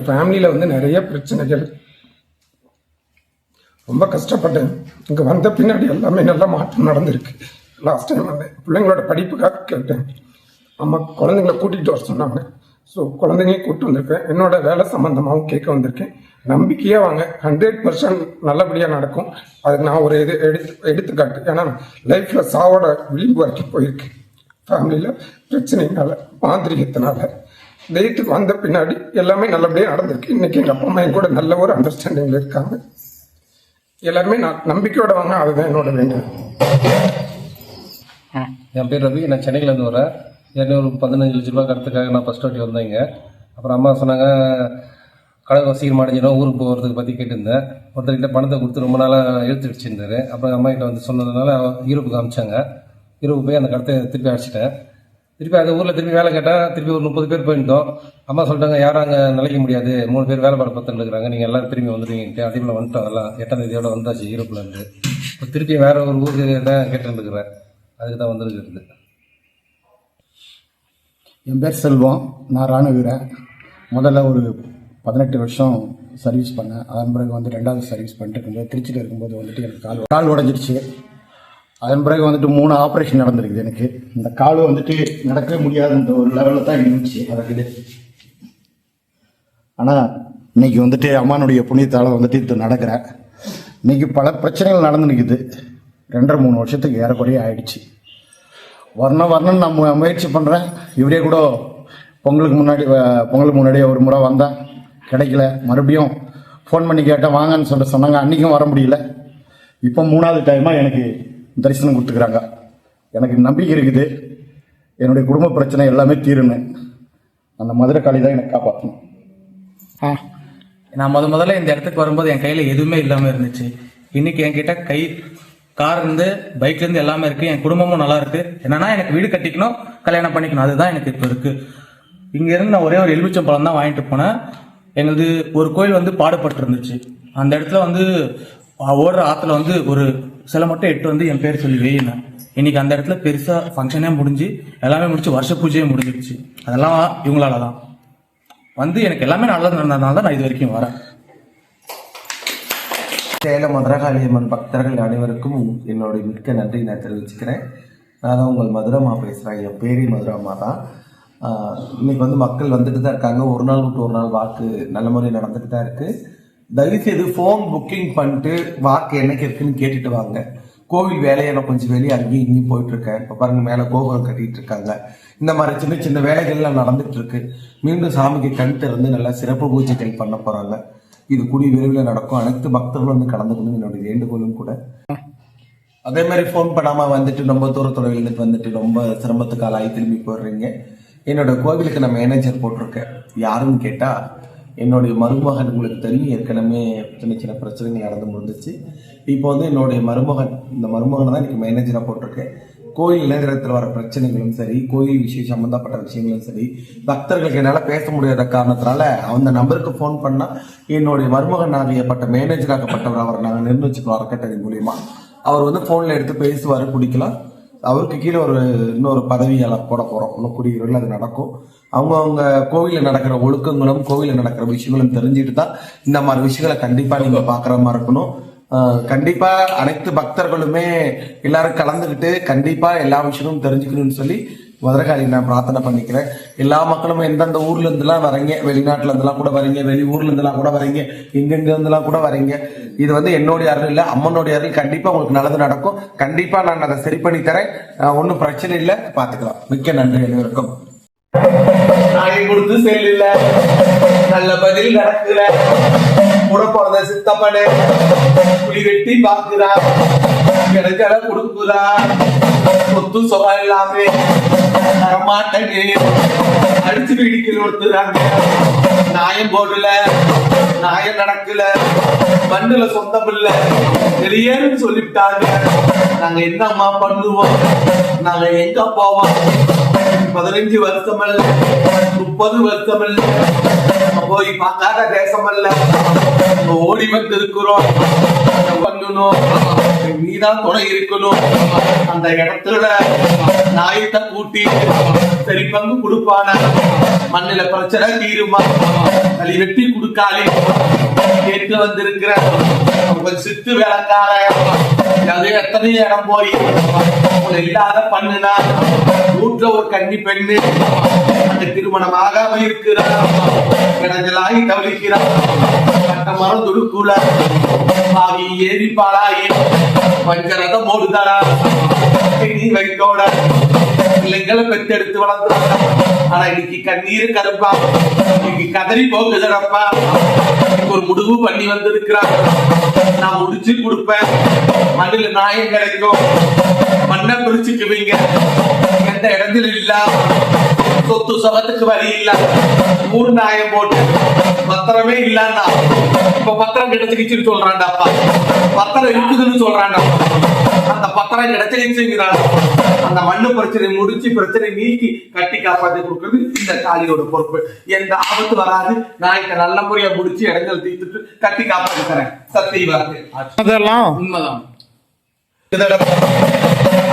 எங்கள் ஃபேமிலியில் வந்து நிறைய பிரச்சனைகள், ரொம்ப கஷ்டப்பட்டேன். இங்கே வந்த பின்னாடி எல்லாமே நல்ல மாற்றம் நடந்திருக்கு. லாஸ்ட் டைம் வந்து பிள்ளைங்களோட படிப்புக்காக கேட்டேன். அம்மா குழந்தைங்கள கூட்டிகிட்டு வர சொன்னாங்க. ஸோ குழந்தைங்களையும் கூப்பிட்டு வந்திருக்கேன். என்னோட வேலை சம்மந்தமாகவும் கேட்க வந்திருக்கேன். நம்பிக்கையாக வாங்க, 100% நல்லபடியாக நடக்கும். அதுக்கு நான் ஒரு எடுத்துக்காட்டு. ஏன்னா லைஃப்பில் சாவோட விளிம்பு வரைக்கும் போயிருக்கு. ஃபேமிலியில் பிரச்சனைனால, மாந்திரிகத்தினால. டேட்டுக்கு வந்த பின்னாடி எல்லாமே நல்லபடியாக நடந்திருக்கு. இன்றைக்கி எங்கள் அப்பா அம்மா என் கூட நல்ல ஒரு அண்டர்ஸ்டாண்டிங்கில் இருக்காங்க. எல்லாருமே நான் நம்பிக்கையோட வாங்க, அதுதான் என்னோட வேண்டுதல். என் பேர் ரவி. நான் சென்னையிலேருந்து வரேன். ஏற்கனவே ஒரு 15 லட்ச ரூபா கடத்துக்காக நான் ஃபஸ்ட் வாட்டி வந்தேங்க. அப்புறம் அம்மா சொன்னாங்க கடை சீக்கிரம் அடைஞ்சிடும், ஊருக்கு போகிறதுக்கு பற்றி கேட்டிருந்தேன். ஒருத்தர்கிட்ட பணத்தை கொடுத்து ரொம்ப நாளாக இழுத்து அடிச்சிருந்தாரு. அப்புறம் அம்மா கிட்ட வந்து சொன்னதுனால யூரோப்புக்கு அமிச்சாங்க. யூரோப்பு போய் அந்த கடத்தை திருப்பி அடிச்சிட்டேன். திருப்பி அந்த ஊரில் திருப்பி வேலை கேட்டால் திருப்பி ஒரு 30 பேர் போயிருந்தோம். அம்மா சொல்லிட்டாங்க யாரும் அங்கே நிலைக்க முடியாது, 3 பேர் வேலை பாட பார்த்துட்டு இருக்கிறாங்க, நீங்கள் எல்லாம் திரும்பி வந்துடுவீங்கன்ட்டு. அதே போல் வந்துட்டோம். எல்லாம் 8ஆம் தேதியோட வந்தாச்சு யூரோப்லேருந்து. இப்போ திருப்பி வேறு ஒரு ஊருக்கு தான் கேட்டுருந்துக்கிறேன். அதுக்கு தான் வந்துருக்குறது. என் பேர் செல்வம். நான் ராணுவ வீரன். முதல்ல ஒரு 18 வருஷம் சர்வீஸ் பண்ணேன். அதன் பிறகு வந்து 2வது சர்வீஸ் பண்ணிட்டு இருக்கும்போது திருச்சியில் இருக்கும்போது வந்துட்டு எனக்கு கால் உடஞ்சிருச்சு. அதன் பிறகு வந்துட்டு 3 ஆப்ரேஷன் நடந்திருக்குது. எனக்கு இந்த கால் வந்துட்டு நடக்கவே முடியாதுன்ற ஒரு லெவலில் தான் இருந்துச்சு நடக்குது. ஆனால் இன்னைக்கு வந்துட்டு அம்மானுடைய புண்ணியத்தால் வந்துட்டு இது நடக்கிறேன். இன்னைக்கு பல பிரச்சனைகள் நடந்து நிற்குது. 2.5-3 வருஷத்துக்கு ஏறக்குறைய ஆயிடுச்சு. வரணும் நான் முயற்சி பண்ணுறேன். இவரே கூட பொங்கலுக்கு முன்னாடியே ஒரு முறை வந்தேன், கிடைக்கல. மறுபடியும் ஃபோன் பண்ணி கேட்டேன், வாங்கன்னு சொன்னாங்க. அன்றைக்கும் வர முடியல. இப்போ 3வது டைமாக எனக்கு தரிசனம் கொடுத்துக்கிறாங்க. எனக்கு நம்பிக்கை இருக்குது, என்னுடைய குடும்ப பிரச்சனை எல்லாமே தீருன்னு. அந்த மதுரை காளி தான் எனக்கு காப்பாற்றணும். நான் முதல்ல இந்த இடத்துக்கு வரும்போது என் கையில் எதுவுமே இல்லாமல் இருந்துச்சு. இன்னைக்கு என்கிட்ட கார் இருந்து பைக்ல இருந்து எல்லாமே இருக்கு. என் குடும்பமும் நல்லா இருக்கு. என்னன்னா எனக்கு வீடு கட்டிக்கணும், கல்யாணம் பண்ணிக்கணும், அதுதான் எனக்கு இப்போ இருக்கு. இங்க இருந்து நான் ஒரே ஒரு எலுமிச்சம்பழம் தான் வாங்கிட்டு போனேன். எங்களது ஒரு கோயில் வந்து பாடுபட்டு இருந்துச்சு. அந்த இடத்துல வந்து ஓடுற ஆத்துல வந்து ஒரு சில மட்டும் எட்டு வந்து என் பேர் சொல்லி வெயினேன். இன்னைக்கு அந்த இடத்துல பெருசா ஃபங்க்ஷனே முடிஞ்சு எல்லாமே முடிச்சு வருஷ பூஜையே முடிஞ்சிருச்சு. அதெல்லாம் இவங்களால தான் வந்து எனக்கு எல்லாமே நல்லது நடந்ததுனால தான் நான் இது வரைக்கும் வரேன். சேலம் மதுரகாளியம்மன் பக்தர்கள் அனைவருக்கும் என்னுடைய மிக்க நன்றி நான் தெரிவிச்சுக்கிறேன். நான் தான் உங்கள் மதுரம்மா பேசுகிறேன். என் பேரே மதுரம்மா தான். இன்னைக்கு வந்து மக்கள் வந்துட்டு தான் இருக்காங்க. ஒரு நாள் விட்டு ஒரு நாள் வாக்கு நல்ல முறை நடந்துட்டு தான் இருக்குது. தயவுசெய்து ஃபோன் புக்கிங் பண்ணிட்டு வாக்கு என்னைக்கு இருக்குன்னு கேட்டுட்டு வாங்க. கோவில் வேலையை நான் கொஞ்சம் வெளியே அங்கேயும் இங்கேயும் போயிட்டு இருக்கேன். இப்போ பாருங்க, மேலே கோபுரம் கட்டிட்டு இருக்காங்க. இந்த மாதிரி சின்ன சின்ன வேலைகள்லாம் நடந்துட்டு இருக்கு. மீண்டும் சாமிக்கு கண் திறந்து நல்லா சிறப்பு பூஜைகள் பண்ண போறாங்க. இது கூடிய விரைவில் நடக்கும். அனைத்து பக்தர்களும் வந்து கலந்துக்கணும் என்னுடைய வேண்டுகோளும் கூட. அதே மாதிரி ஃபோன் பண்ணாம வந்துட்டு ரொம்ப தூரத்துறையிலிருந்து வந்துட்டு ரொம்ப சிரமத்துக்கு ஆளாகி திரும்பி போடுறீங்க. என்னோட கோவிலுக்கு நான் மேனேஜர் போட்டிருக்கேன். யாருன்னு கேட்டா என்னுடைய மருமகன். உங்களுக்கு தெரியும், ஏற்கனவே சின்ன சின்ன பிரச்சனைகள் நடந்து முடிஞ்சிச்சு. இப்போ வந்து என்னுடைய மருமகன், இந்த மருமகனை தான் இன்னைக்கு மேனேஜராக போட்டிருக்கேன். கோயில் நேரத்தில் வர பிரச்சனைகளும் சரி, கோயில் விஷயம் சம்பந்தப்பட்ட விஷயங்களும் சரி, பக்தர்களுக்கு என்னால் பேச முடியாத காரணத்தினால அந்த நம்பருக்கு ஃபோன் பண்ணால் என்னுடைய மருமகன் ஆகியப்பட்ட மேனேஜராகப்பட்டவர் அவர் நாங்கள் நிர்ணயிச்சுக்கிறோம் அறக்கட்டளை மூலியமா. அவர் வந்து ஃபோனில் எடுத்து பேசுவார், பிடிக்கலாம். அவருக்கு கீழே இன்னொரு பதவியால் போட போகிறோம். இன்னும் கூடிய அது நடக்கும். அவங்க கோவிலில் நடக்கிற ஒழுக்கங்களும் கோவிலில் நடக்கிற விஷயங்களும் தெரிஞ்சுட்டு தான் இந்த மாதிரி விஷயங்களை கண்டிப்பாக நீங்கள் பார்க்குற மாதிரி இருக்கணும். கண்டிப்பா அனைத்து பக்தர்களுமே எல்லாரும் கலந்துக்கிட்டு கண்டிப்பா எல்லா விஷயமும் தெரிஞ்சுக்கணும்னு சொல்லி மதுரகாளி நான் பிரார்த்தனை பண்ணிக்கிறேன். எல்லா மக்களும் எந்தெந்த ஊர்ல இருந்துலாம் வரீங்க, வெளிநாட்டுல இருந்தெல்லாம் கூட வரீங்க, வெளி ஊர்ல இருந்தெல்லாம் கூட வரீங்க, எங்கெங்க இருந்தெல்லாம் கூட வரீங்க. இது வந்து என்னுடைய அருள் இல்லை, அம்மனுடைய அருள். கண்டிப்பா உங்களுக்கு நல்லது நடக்கும். கண்டிப்பா நான் அதை சரி பண்ணி தரேன். ஒன்றும் பிரச்சனை இல்லை, பாத்துக்கலாம். மிக்க நன்றி அனைவருக்கும். நாயை கொடுத்து செல்ல நல்ல பதில் நடக்குற கூட போறத சித்தப்படு புலி வெட்டி பாக்குறா கிடைக்கல கொடுக்குறா சொத்து சுகம் எல்லாமே தரமாட்டே அடிச்சு பிடிக்கல ஒருத்துறாங்க. நாயம் போடல, நாயம் நடக்கல, மண்ணுல சொந்தம் இல்ல, வெளியேன்னு சொல்லிவிட்டாங்க. நாங்க என்னம்மா பண்ணுவோம், நாங்க எங்க போவோம்? 15 வருஷம் அல்ல, 30 வருஷம் அல்ல, போய் பார்க்காத தேசம் அல்ல, ஓடி வந்து இருக்கிறோம். பண்ணணும், நீதான் துணை இருக்கணும். அந்த இடத்துல நாயத்தை கூட்டி சரி பங்கு கொடுப்பான மண்ணில பிரச்சனை தீருமா? களி வெட்டி குடுக்காளி கேட்டு வந்திருக்கிற உங்க சித்து வேலைக்கார அது எத்தனை இடம் போய் உங்களை இல்லாத பண்ணுனா வீட்டுல ஒரு கன்னி பெண்ணு அந்த திருமணம் ஆகாம இருக்கிறார் கிடஞ்சலாகி தவிக்கிறார் கட்ட மரம் துடுக்குல பாவி ஏறி பாலாயி பஞ்சரதம் ஓடுதாடா நீ வைத்தோட பிள்ளைங்களை பெத்தெடுத்து வளர்ந்தாங்க ஆனா இன்னைக்கு கண்ணீர் கருப்பா இன்னைக்கு கதறி போகுதுடப்பா ஒரு முடிவு பண்ணி வந்திருக்கிறாங்க நான் முடிச்சு கொடுப்பேன் மண்ணில் நாயம் கிடைக்கும் மண்ணை பிரிச்சுக்குவீங்க எந்த இடத்துல இல்ல சொத்து சொகத்துக்கு வழி இல்ல ஊர் நாயம் போட்டு பத்திரமே இல்லன்னா இப்ப பத்திரம் கிடைச்சிக்கிச்சுன்னு சொல்றான்டாப்பா பத்திரம் இருக்குதுன்னு சொல்றான்டா அந்த பத்திரம் கிடைச்சிருச்சுங்கிறான் அந்த மண்ணு பிரச்சனை முடிச்சு பிரச்சனை நீக்கி கட்டி காப்பாற்றி கொடுக்கறது இந்த காளியோட பொறுப்பு எந்த ஆபத்து வராது நான் இங்க நல்ல முறையா முடிச்சு இடங்கள் தீர்த்துட்டு கட்டி காப்பாற்றி தரேன் சத்தியவாக்கு அதெல்லாம் உண்மைதான்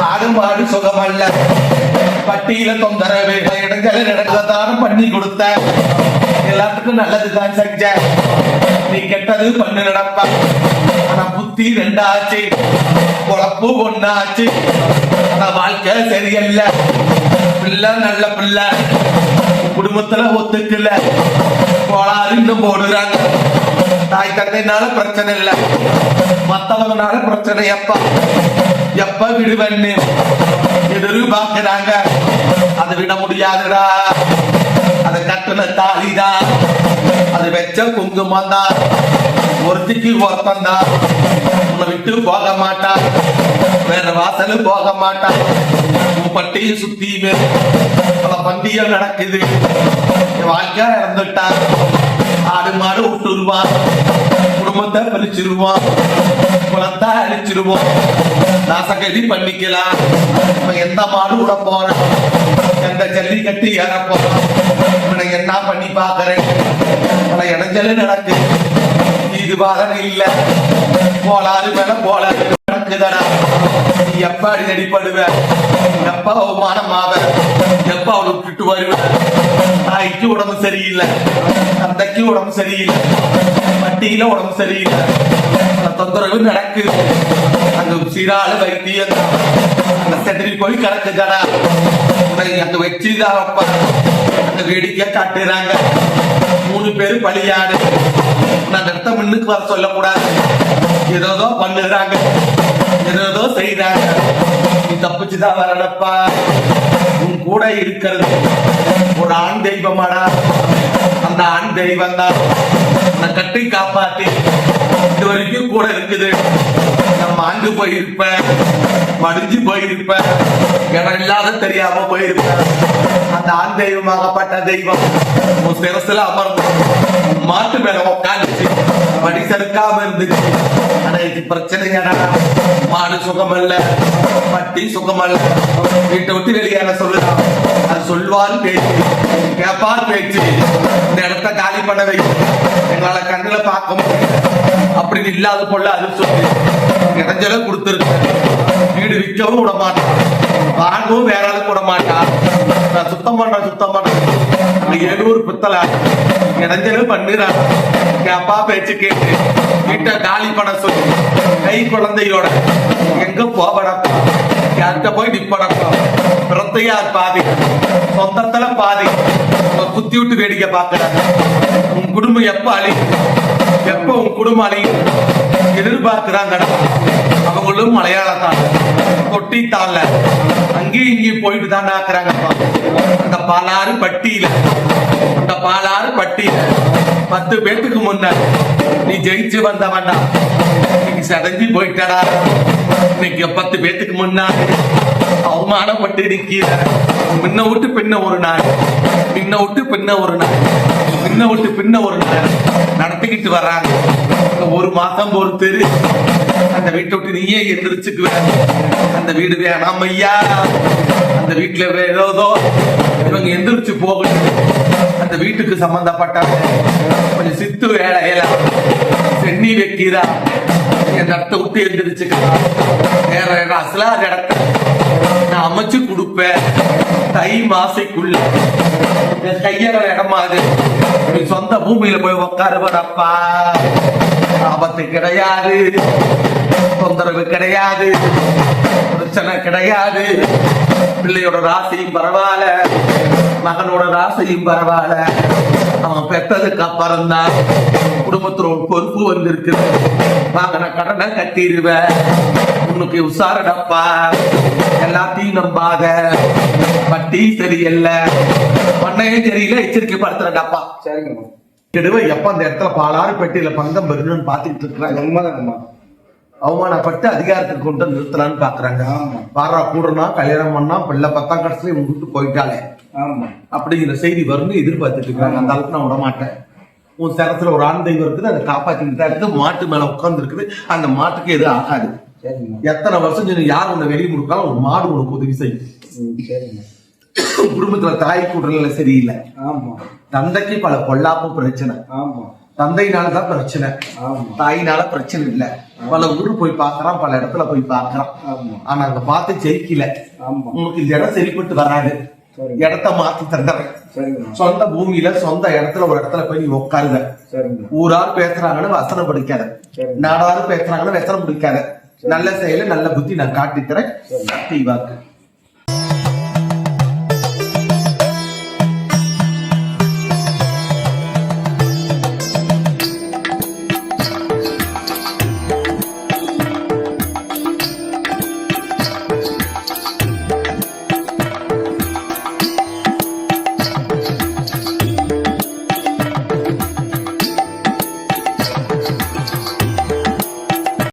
ஆடு மாடு சுகமல்ல பட்டியல தொந்தரவு இடங்களை நடக்கத்தான பண்ணி கொடுத்த எல்லாத்துக்கும் நல்லதுதான் செஞ்ச நீ கெட்டது பண்ணு நடப்ப ஆனா புத்தி ரெண்டாச்சு பொழப்பு ஒண்ணாச்சு ஆனா வாழ்க்கை சரியல்ல பிள்ளை நல்ல பிள்ளை குடும்பத்துல ஒத்துக்கல கோளாறு இன்னும் போடுறாங்க தாய் தந்தைனால பிரச்சனை இல்ல மத்தவங்கனால பிரச்சனை எப்ப விடுவன்னு எதிர்பார்க்கிறாங்க அதை விட முடியாதுடா அதை கட்டுன தாலிதான் அது வச்ச குங்குமம் தான் ஒருத்திக்கு ஒருத்தம் தான் உன்னை விட்டு போக மாட்டான் வேற வாசலும் போக மாட்டான் உன் பட்டியும் சுத்தியுமே பல பண்டிகை நடக்குது வாழ்க்கை இறந்துட்டான் ஆடு மாடு விட்டுருவான் குடும்பத்தை பறிச்சிருவான் குளத்தை அழிச்சிருவோம் நாசகதி பண்ணிக்கலாம் எந்த மாடு விட போறேன் எந்த ஜல்லி கட்டி ஏற போறேன் இவனை என்ன பண்ணி பாக்குறேன் பல இடைஞ்சலு நடக்கு இது வாதனை இல்ல போலாறு மேல போலாறு நடக்குதடா நீ எப்ப அடி அடிப்படுவ எப்ப அவமானம் ஆவ எப்ப அவளை விட்டுட்டு வருவ தாய்க்கு உடம்பு சரியில்லை தந்தைக்கு உடம்பு சரியில்லை பட்டியில உடம்பு சரியில்லை தொந்தரவு நடக்குது அந்த சீராள வைத்தியம் அந்த செதறி போய் கிடக்குதடா அங்க வச்சுதான் அந்த வேடிக்கை காட்டுறாங்க 3 பேரு பலியாடு நான் இடத்த முன்னுக்கு வர சொல்லக்கூடாது ஏதோ பண்ணுறாங்க ஏதோ செய்யறாங்க நீ தப்பிச்சுதான் வரலப்பா உன் கூட இருக்கிறது ஒரு ஆண் தெய்வமாடா அந்த ஆண் தெய்வம் தான் உன்னை கட்டி காப்பாத்தி இது வரைக்கும் கூட இருக்குது நம்ம ஆண்டு போயிருப்பேன் மடிஞ்சு போயிருப்பேன் இடம் இல்லாத தெரியாம போயிருப்பேன் அந்த ஆண் தெய்வமாகப்பட்ட தெய்வம் உன் சிரசுல அமர்ந்து மாட்டு மேல உட்காந்துச்சு மடி சறுக்காம இருந்துச்சு ஆனா இது பிரச்சனையாடா மாடு சுகமல்ல பட்டி சுகமல்ல வீட்டை விட்டு வெளியான சொல்லுதான் அது சொல்வார் பேச்சு கேப்பார் பேச்சு இந்த இடத்த காலி பண்ண வைக்கும் எங்களால கண்ணுல பார்க்க முடியும் அப்படின்னு இல்லாத பொருள் அது சொல்லி இடைஞ்சல கொடுத்துருக்கு வீடு விற்கவும் விட மாட்டான் வாங்கவும் வேற ஆளுக்கு விட மாட்டான் நான் சுத்தம் பண்றேன் அங்க 700 பித்தளை இடைஞ்சல பண்ணுறான் கேப்பா பேச்சு கேட்டு வீட்டை காலி பண்ண சொல்லி கை குழந்தையோட எங்க போவடப்பா யார்கிட்ட போய் நிப்படப்பா பிரத்தையார் பாதி சொந்தத்துல பாதி குத்தி விட்டு வேடிக்கை பாக்குறாங்க உன் குடும்பம் எப்ப அழியும் எப்ப உன் குடும்பம் அழியும் எதிர்பார்க்கிறாங்கடா அவங்களும் மலையாளத்தான் தொட்டித்தான்ல அங்கேயும் இங்கேயும் போயிட்டு தான் ஆக்குறாங்கப்பா அந்த பாலாறு பட்டியில 10 பேத்துக்கு முன்னாடி நீ ஜெயிச்சு வந்தவன்டா நீ சடைஞ்சு போயிட்டடா இன்னைக்கு 10 பேத்துக்கு முன்னாடி அவமானப்பட்டு நிக்கிற முன்ன விட்டு பின்ன ஒரு நாள் முன்ன விட்டு பின்ன ஒரு நாள் நடத்திக்கிட்டு வர்றாங்க 1 மாசம் பொறுத்து அந்த வீட்டை விட்டு நீயே எந்திரிச்சுக்குவேன் அந்த வீடு வேணாம் ஐயா அந்த வீட்டுல ஏதோ இவங்க எந்திரிச்சு போகணும் அந்த வீட்டுக்கு சம்பந்தப்பட்டாங்க கொஞ்சம் சித்து வேலையெல்லாம் சென்னி வைக்கிறா என் இடத்த விட்டு எந்திரிச்சுக்கலாம் வேற அசலா இடத்த நான் அமைச்சு கொடுப்பேன் தை மாசைக்குள்ள கையற இடமா அது நீ சொந்த பூமியில போய் உட்காருவடப்பா. ஆபத்து கிடையாது, தொந்தரவு கிடையாது, பிரச்சனை கிடையாது. பிள்ளையோட ராசியும் பரவாயில்ல, மகனோட ராசியும் பரவாயில்ல. அவன் பெற்றதுக்கு அப்புறம் தான் குடும்பத்துல ஒரு பொறுப்பு வந்திருக்குது. வாங்கின கடனை கட்டிடுவேன். உனக்கு உசாரடப்பா, எல்லாத்தையும் நம்பாத. வட்டி சரியில்லை, பண்ணையும் தெரியல, எச்சரிக்கை படுத்துறடப்பா. கெடுவை எப்ப அந்த இடத்துல பாலாறு பெட்டியில பங்கம் பெறணும்னு பாத்துக்கிட்டு இருக்கிறாங்க. அவமானப்பட்டு அதிகாரத்துக்கு கொண்டு நிறுத்தலான்னு பாக்குறாங்க. பாரா கூடனா கல்யாணம் பண்ணா பிள்ளை 10ஆம் கிளாஸ்லயே விட்டு போயிட்டாலே அப்படிங்கிற செய்தி வரும்னு எதிர்பார்த்துட்டு இருக்காங்க. அந்த அளவுக்கு நான் விட மாட்டேன். உன் சேரத்துல ஒரு ஆண் தெய்வம் இருக்குது, அதை காப்பாத்திட்டு தான் இருக்குது. மாட்டு மேல உட்கார்ந்து இருக்குது, அந்த மாட்டுக்கு எதுவும் ஆகாது. எத்தனை வருஷம் நீ யார் உன்னை வெளியே கொடுத்தாலும் ஒரு மாடு உனக்கு உதவி செய்யும். குடும்பத்துல தாய் கூட்டல சரியில்லை, தந்தைக்கு பல பொல்லாப்பு பிரச்சனை. தந்தையினாலதான் பிரச்சனை, தாயினால பிரச்சனை இல்ல. பல ஊரு போய் பாக்குறான், பல இடத்துல போய் பாக்குறான். ஆனா அங்க பார்த்து ஜெயிக்கல. உங்களுக்கு இந்த இடம் சரிப்பட்டு வராது, இடத்த மாத்தி தந்துறேன். சொந்த பூமியில சொந்த இடத்துல ஒரு இடத்துல போய் நீ உட்காருங்க. ஊரார் பேசுறாங்கன்னு வசனம் படிக்காத, நாடாரு பேசுறாங்கன்னு வசனம் பிடிக்காத. நல்ல செயல நல்ல புத்தி நான் காட்டித்தரேன். சக்தி வாக்கு.